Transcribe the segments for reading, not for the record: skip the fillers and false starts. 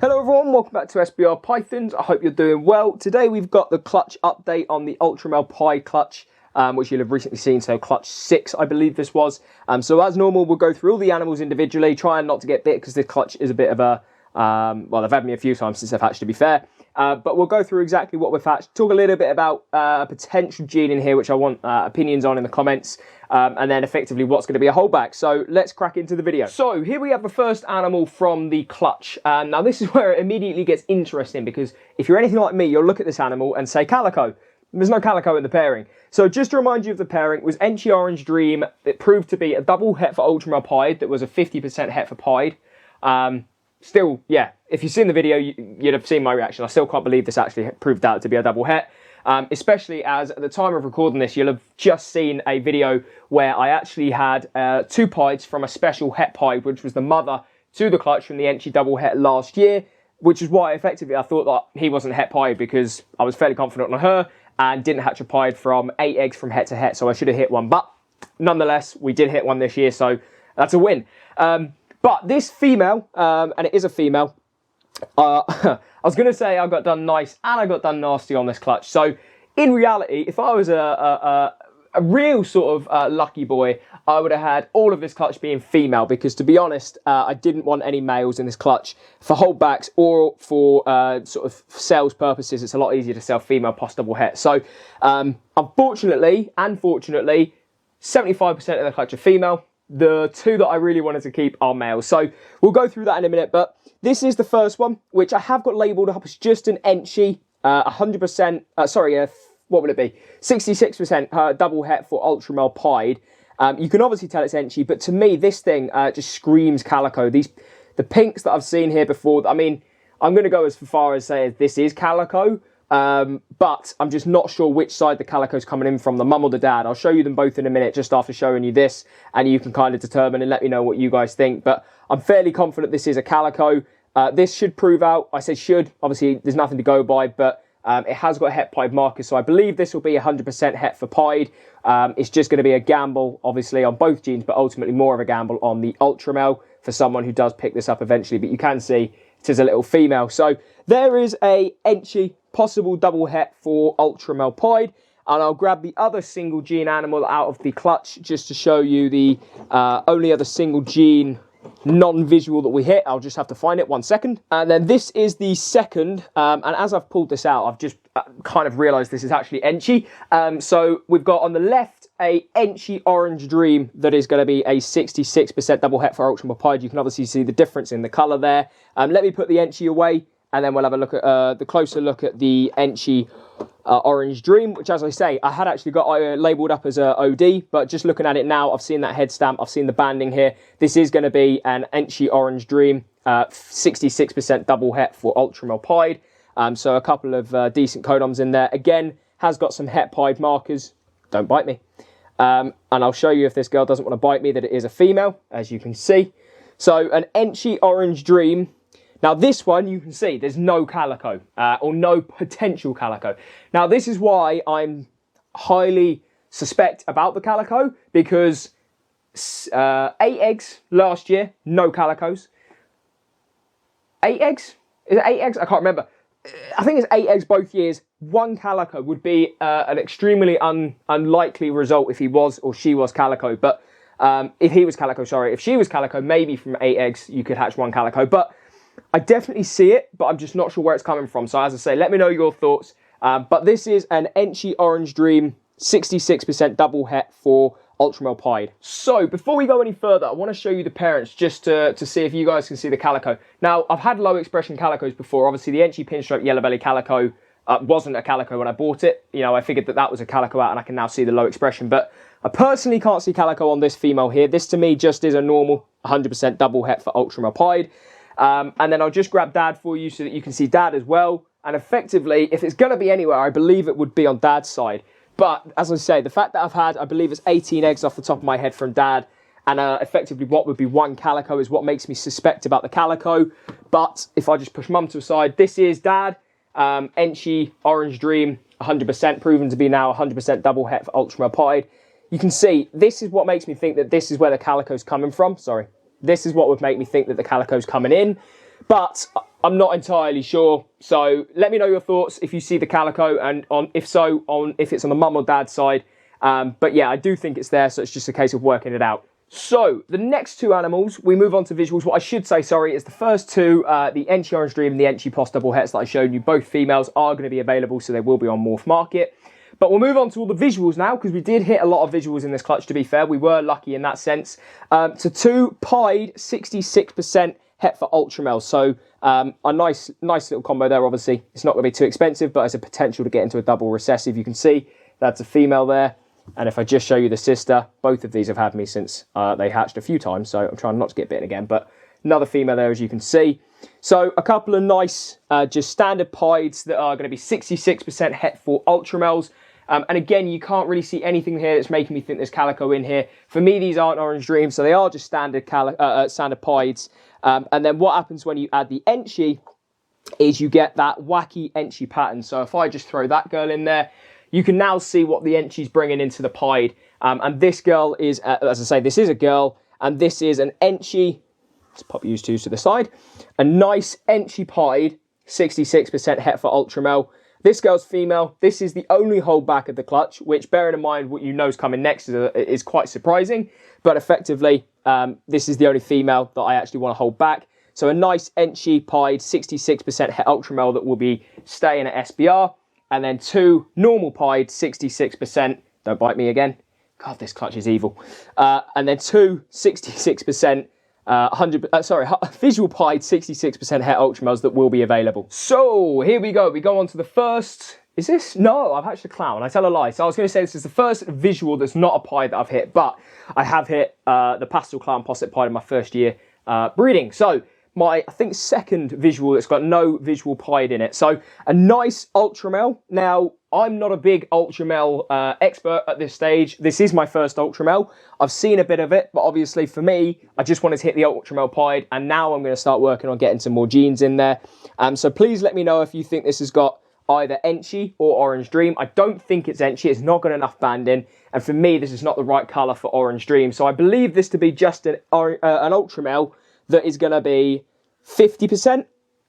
Hello everyone, welcome back to SBR Pythons. I hope you're doing well. Today we've got the clutch update on the Ultramel Pi clutch, which you'll have recently seen, so clutch 6 I believe this was. So as normal, we'll go through all the animals individually, trying not to get bit because this clutch is a bit of a, well, they've had me a few times since they've hatched, to be fair. But we'll go through exactly what we've hatched, talk a little bit about a potential gene in here, which I want opinions on in the comments, and then effectively what's going to be a holdback. So let's crack into the video. So here we have the first animal from the clutch. Now this is where it immediately gets interesting, because if you're anything like me, you'll look at this animal and say calico. There's no calico in the pairing. So just to remind you of the pairing, it was Enchi Orange Dream. It proved to be a double het for Ultramel Pied that was a 50% het for Pied. Still, yeah, if you've seen the video, you'd have seen my reaction. I still can't believe this actually proved out to be a double het. Especially as at the time of recording this, you'll have just seen a video where I actually had 2 pieds from a special het pied, which was the mother to the clutch from the Enchi double het last year, which is why effectively I thought that he wasn't het pied, because I was fairly confident on her and didn't hatch a pied from 8 eggs from het to het, so I should have hit one. But nonetheless, we did hit one this year, so that's a win. But this female, and it is a female, I was going to say I got done nice and I got done nasty on this clutch. So in reality, if I was a real sort of lucky boy, I would have had all of this clutch being female, because to be honest, I didn't want any males in this clutch for holdbacks or for sort of sales purposes. It's a lot easier to sell female post double het. So unfortunately and fortunately, 75% of the clutch are female. The 2 that I really wanted to keep are males. So we'll go through that in a minute, but this is the first one, which I have got labelled up as just an Enchi, 100%, what would it be? 66% double het for Ultramel Pied. You can obviously tell it's Enchi, but to me, this thing just screams calico. The pinks that I've seen here before, I mean, I'm going to go as far as saying this is calico, but I'm just not sure which side the calico's coming in from, the mum or the dad. I'll show you them both in a minute just after showing you this, and you can kind of determine and let me know what you guys think. But I'm fairly confident this is a calico. This should prove out. I say should. Obviously, there's nothing to go by, but it has got het pied markers, so I believe this will be 100% het for pied. It's just going to be a gamble, obviously, on both genes, but ultimately more of a gamble on the Ultramel for someone who does pick this up eventually. But you can see it is a little female. So there is a Enchi possible double het for Ultramel Pied, and I'll grab the other single gene animal out of the clutch just to show you the only other single gene non-visual that we hit. I'll just have to find it, 1 second. And then this is the second, and as I've pulled this out, I've just kind of realised this is actually Enchi. So we've got on the left a Enchi Orange Dream that is going to be a 66% double het for Ultramel Pied. You can obviously see the difference in the colour there. Let me put the Enchi away, and then we'll have a look at the closer look at the Enchi Orange Dream, which, as I say, I had actually got labelled up as a OD, but just looking at it now, I've seen that head stamp, I've seen the banding here. This is going to be an Enchi Orange Dream, 66% double het for Ultramel Pied. So a couple of decent codons in there. Again, has got some het pied markers. Don't bite me. And I'll show you, if this girl doesn't want to bite me, that it is a female, as you can see. So an Enchi Orange Dream. Now this one, you can see there's no calico, or no potential calico. Now this is why I'm highly suspect about the calico, because 8 eggs last year, no calicos. 8 eggs? Is it 8 eggs? I can't remember. I think it's 8 eggs both years. 1 calico would be an extremely unlikely result if he was or she was calico. But if he was calico, sorry. If she was calico, maybe from 8 eggs you could hatch 1 calico. But I definitely see it, but I'm just not sure where it's coming from. So as I say, let me know your thoughts. But this is an Enchi Orange Dream, 66% double het for Ultramel Pied. So before we go any further, I want to show you the parents just to see if you guys can see the calico. Now, I've had low expression calicos before. Obviously, the Enchi Pinstripe Yellow Belly calico wasn't a calico when I bought it. You know, I figured that was a calico out, and I can now see the low expression. But I personally can't see calico on this female here. This to me just is a normal 100% double het for Ultramel Pied. And then I'll just grab Dad for you so that you can see Dad as well. And effectively, if it's going to be anywhere, I believe it would be on Dad's side. But as I say, the fact that I've had, I believe it's 18 eggs off the top of my head from Dad, and effectively what would be 1 calico is what makes me suspect about the calico. But if I just push Mum to the side, this is Dad, Enchi Orange Dream, 100%, proven to be now 100% double het for Ultramel Pied. You can see, this is what makes me think that this is where the calico's coming from. Sorry. This is what would make me think that the calico's coming in. But I'm not entirely sure. So let me know your thoughts if you see the calico, and if it's on the mum or dad's side. But yeah, I do think it's there, so it's just a case of working it out. So the next two animals, we move on to visuals. What I should say, sorry, is the first two, the Enchi Orange Dream and the Enchi Poss double hets that I showed you, both females, are going to be available, so they will be on Morph Market. But we'll move on to all the visuals now, because we did hit a lot of visuals in this clutch, to be fair. We were lucky in that sense. To two pied 66% het for Ultramel. So a nice little combo there, obviously. It's not going to be too expensive, but it's a potential to get into a double recessive. You can see that's a female there. And if I just show you the sister, both of these have had me since they hatched a few times, so I'm trying not to get bitten again, but another female there, as you can see. So a couple of nice, just standard pieds that are going to be 66% het for Ultramels. And again, you can't really see anything here that's making me think there's calico in here. For me, these aren't Orange Dreams, so they are just standard pieds. And then what happens when you add the Enchi is you get that wacky Enchi pattern. So if I just throw that girl in there, you can now see what the Enchi's bringing into the pied. And this girl is, as I say, this is a girl, and this is an Enchi. Let's pop these two to the side. A nice Enchi pied, 66% het for Ultramel. This girl's female. This is the only holdback of the clutch, which, bearing in mind what you know is coming next, is quite surprising. But effectively, this is the only female that I actually want to hold back. So a nice Enchi pied, 66% het Ultramel that will be staying at SBR. And then two normal pied, 66%. Don't bite me again. God, this clutch is evil. And then two 66%, visual pied 66% het Ultramels that will be available. So here we go. We go on to the first. Is this? No, I've hatched a clown. I tell a lie. So I was going to say this is the first visual that's not a pied that I've hit, but I have hit the pastel clown posset pied in my first year breeding. So my, I think, second visual that's got no visual pied in it. So a nice Ultramel. Now, I'm not a big Ultramel expert at this stage. This is my first Ultramel. I've seen a bit of it, but obviously for me, I just wanted to hit the Ultramel pied, and now I'm going to start working on getting some more genes in there. So please let me know if you think this has got either Enchi or Orange Dream. I don't think it's Enchi. It's not got enough banding, and for me, this is not the right colour for Orange Dream. So I believe this to be just an Ultramel that is going to be 50%.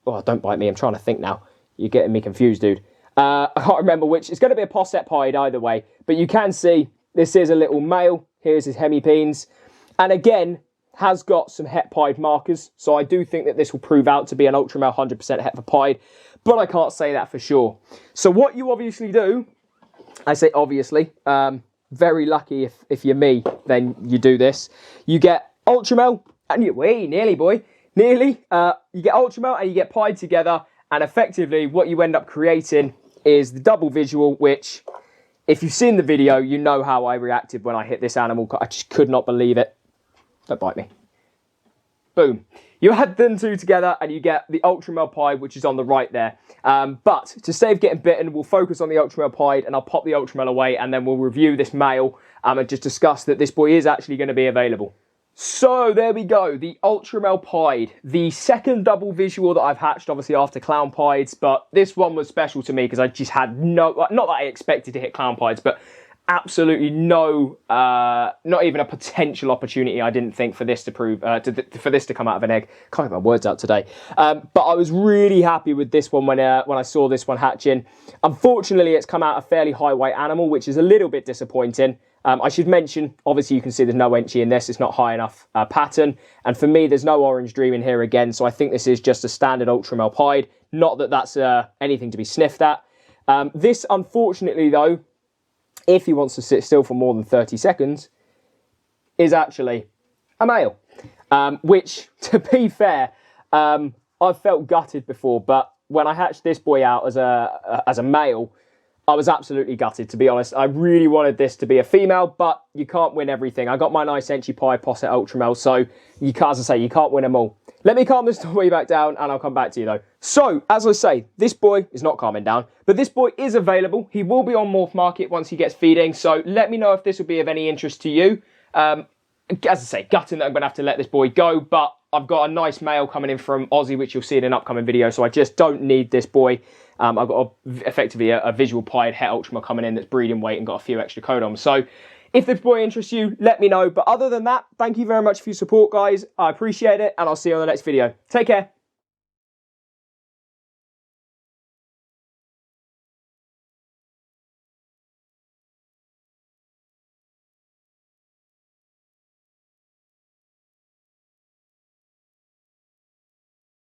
Oh, don't bite me. I'm trying to think now. You're getting me confused, dude. I can't remember which. It's going to be a posset pied either way. But you can see this is a little male. Here's his hemipenes. And again, has got some het pied markers. So I do think that this will prove out to be an Ultramel 100% het for pied. But I can't say that for sure. So what you obviously do, I say obviously, very lucky if you're me, then you do this. You get Ultramel, and nearly, boy. Nearly. You get Ultramel and you get pied together, and effectively what you end up creating is the double visual, which, if you've seen the video, you know how I reacted when I hit this animal. I just could not believe it. Don't bite me. Boom. You add them two together and you get the Ultramel pied, which is on the right there. But to save getting bitten, we'll focus on the Ultramel pied, and I'll pop the Ultramel away, and then we'll review this male and just discuss that this boy is actually going to be available. So there we go, the Ultramel pied, the second double visual that I've hatched, obviously after clown pieds, but this one was special to me because I just had not that I expected to hit clown pieds, but absolutely no, not even a potential opportunity, I didn't think, for this to prove, for this to come out of an egg. Can't get my words out today. But I was really happy with this one when I saw this one hatching. Unfortunately, it's come out a fairly high weight animal, which is a little bit disappointing. I should mention, obviously you can see there's no Enchi in this, it's not high enough pattern, and for me there's no Orange Dream in here again, so I think this is just a standard Ultramel pied, not that that's anything to be sniffed at. This, unfortunately though, if he wants to sit still for more than 30 seconds, is actually a male, which, to be fair, I've felt gutted before, but when I hatched this boy out as a male, I was absolutely gutted, to be honest. I really wanted this to be a female, but you can't win everything. I got my nice Enchi pied posset Ultramel, so you can't, as I say, you can't win them all. Let me calm this story back down, and I'll come back to you, though. So, as I say, this boy is not calming down, but this boy is available. He will be on Morph Market once he gets feeding, so let me know if this will be of any interest to you. As I say, gutting that I'm going to have to let this boy go, but I've got a nice male coming in from Aussie, which you'll see in an upcoming video, so I just don't need this boy. I've got effectively a visual pied het Ultramel coming in that's breeding weight and got a few extra codoms. So if this boy interests you, let me know. But other than that, thank you very much for your support, guys. I appreciate it, and I'll see you on the next video. Take care.